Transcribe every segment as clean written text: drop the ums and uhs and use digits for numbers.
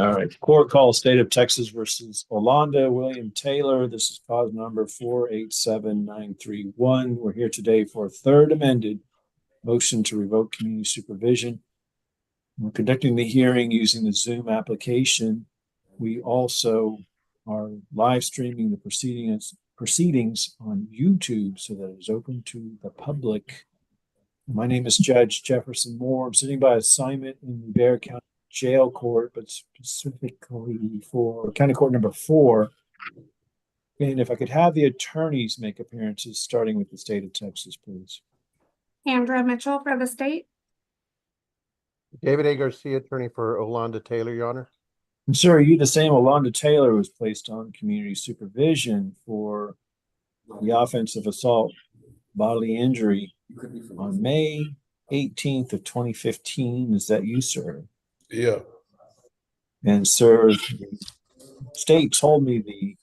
All right. Court call State of Texas versus Olanda William Taylor. This is cause number 487931. We're here today for a third amended motion to revoke community supervision. We're conducting the hearing using the Zoom application. We also are live streaming the proceedings on YouTube so that it is open to the public. My name is Judge Jefferson Moore. I'm sitting by assignment in the Bexar County Jail Court, but specifically for County Court number 4. And if I could have the attorneys make appearances, starting with the state of Texas, please. Andra Mitchell for the state. David A. Garcia, attorney for Olanda Taylor, Your Honor. And sir, are you the same Olanda Taylor was placed on community supervision for the offense of assault, bodily injury on May 18th of 2015? Is that you, sir? Yeah. And sir, the state told me the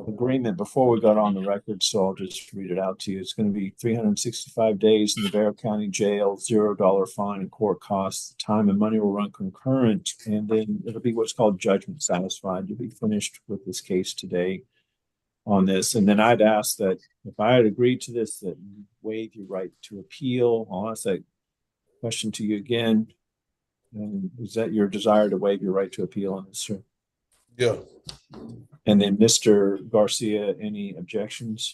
agreement before we got on the record, so I'll just read it out to you. It's going to be 365 days in the Bexar County Jail, $0 fine and court costs. Time and money will run concurrent, and then it'll be what's called judgment satisfied. You'll be finished with this case today on this. And then I'd ask that if I had agreed to this, that you waive your right to appeal. I'll ask that question to you again. And is that your desire to waive your right to appeal on this, sir? Yeah. And then Mr. Garcia, any objections?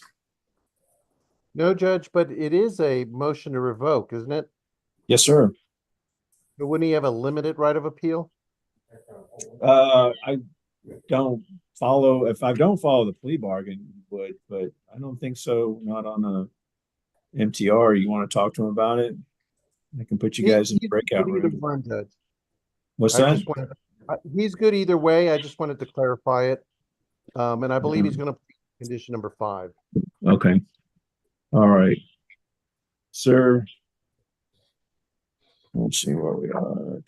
No, Judge, but it is a motion to revoke, isn't it? Yes, sir. But wouldn't he have a limited right of appeal? I don't follow, if I don't follow the plea bargain, would, but I don't think so. Not on a MTR. You want to talk to him about it? I can put you guys in the breakout room. Judge. What's that? He's good either way. I just wanted to clarify it. And I believe he's going to condition number 5. Okay. All right. Sir. Let's see where we are.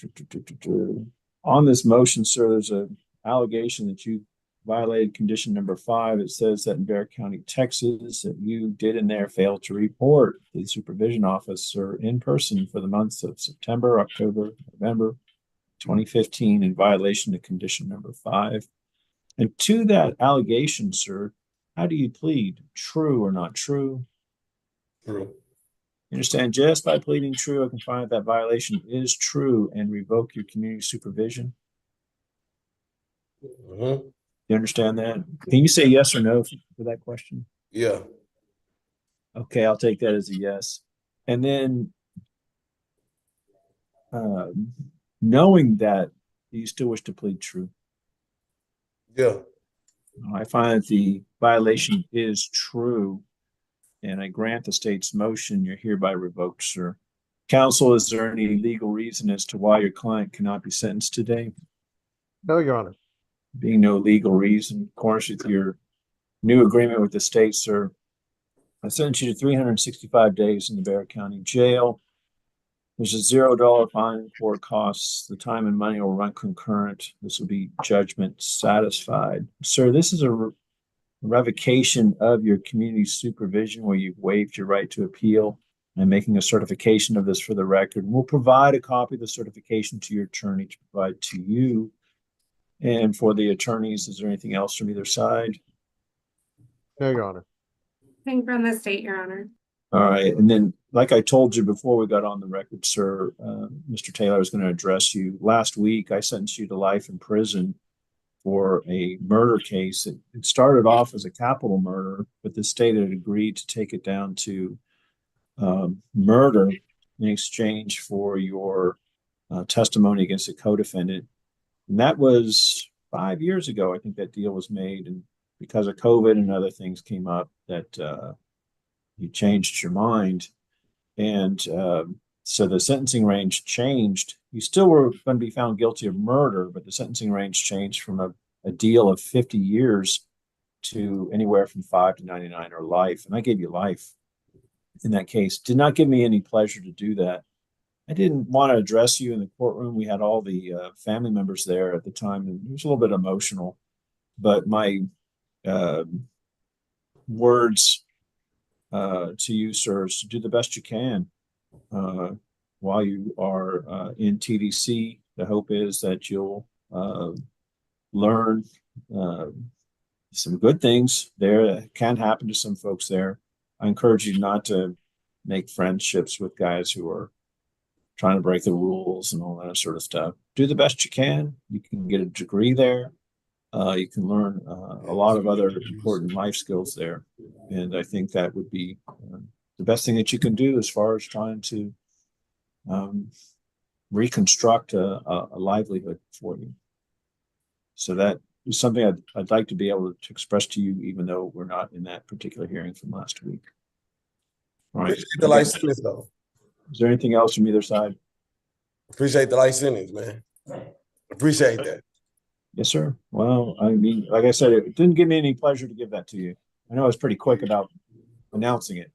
On this motion, sir, there's an allegation that you violated condition number 5. It says that in Bexar County, Texas, that you did in there fail to report the supervision officer in person for the months of September, October, November 2015 in violation of condition number 5. And to that allegation, sir, how do you plead? True or not true? True. You understand? Just by pleading true, I can find that violation is true and revoke your community supervision. You understand that? Can you say yes or no for that question? Yeah. Okay, I'll take that as a yes. And then knowing that, do you still wish to plead true? Yeah. I find that the violation is true, and I grant the state's motion. You're hereby revoked, sir. Counsel, is there any legal reason as to why your client cannot be sentenced today? No, Your Honor. Being no legal reason, of course, with your new agreement with the state, sir, I sentence you to 365 days in the Bexar County Jail. There's a $0 fine for costs. The time and money will run concurrent. This will be judgment satisfied. Sir, this is a revocation of your community supervision where you've waived your right to appeal. I'm making a certification of this for the record. We'll provide a copy of the certification to your attorney to provide to you. And for the attorneys, is there anything else from either side? No, Your Honor. Thing from the state, Your Honor. All right. And then, like I told you before we got on the record, sir, Mr. Taylor was going to address you. Last week, I sentenced you to life in prison for a murder case. It started off as a capital murder, but the state had agreed to take it down to murder in exchange for your testimony against a co-defendant. And that was 5 years ago. I think that deal was made. And because of COVID and other things came up, that you changed your mind. And so the sentencing range changed. You still were going to be found guilty of murder, but the sentencing range changed from a deal of 50 years to anywhere from 5 to 99 or life. And I gave you life in that case. Did not give me any pleasure to do that. I didn't want to address you in the courtroom. We had all the family members there at the time, and it was a little bit emotional. But my words to you, sir, is to do the best you can while you are in TDC. The hope is that you'll learn some good things there that can happen to some folks there. I encourage you not to make friendships with guys who are trying to break the rules and all that sort of stuff. Do the best you can. You can get a degree there. You can learn a lot of other important life skills there. And I think that would be the best thing that you can do as far as trying to reconstruct a livelihood for you. So that is something I'd like to be able to express to you, even though we're not in that particular hearing from last week. All right. Appreciate the light sentence, though. Is there anything else from either side? Appreciate the light sentence, man. Appreciate that. Yes, sir. Well, I mean, like I said, it didn't give me any pleasure to give that to you. I know I was pretty quick about announcing it,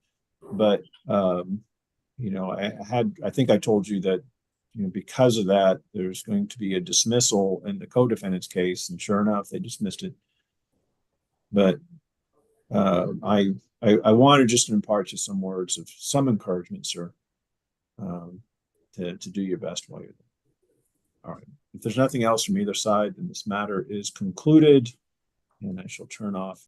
but you know, I think I told you that, you know, because of that, there's going to be a dismissal in the co-defendant's case, and sure enough, they dismissed it. But I wanted just to impart you some words of some encouragement, sir, to do your best while you're there. All right. If there's nothing else from either side, then this matter is concluded, and I shall turn off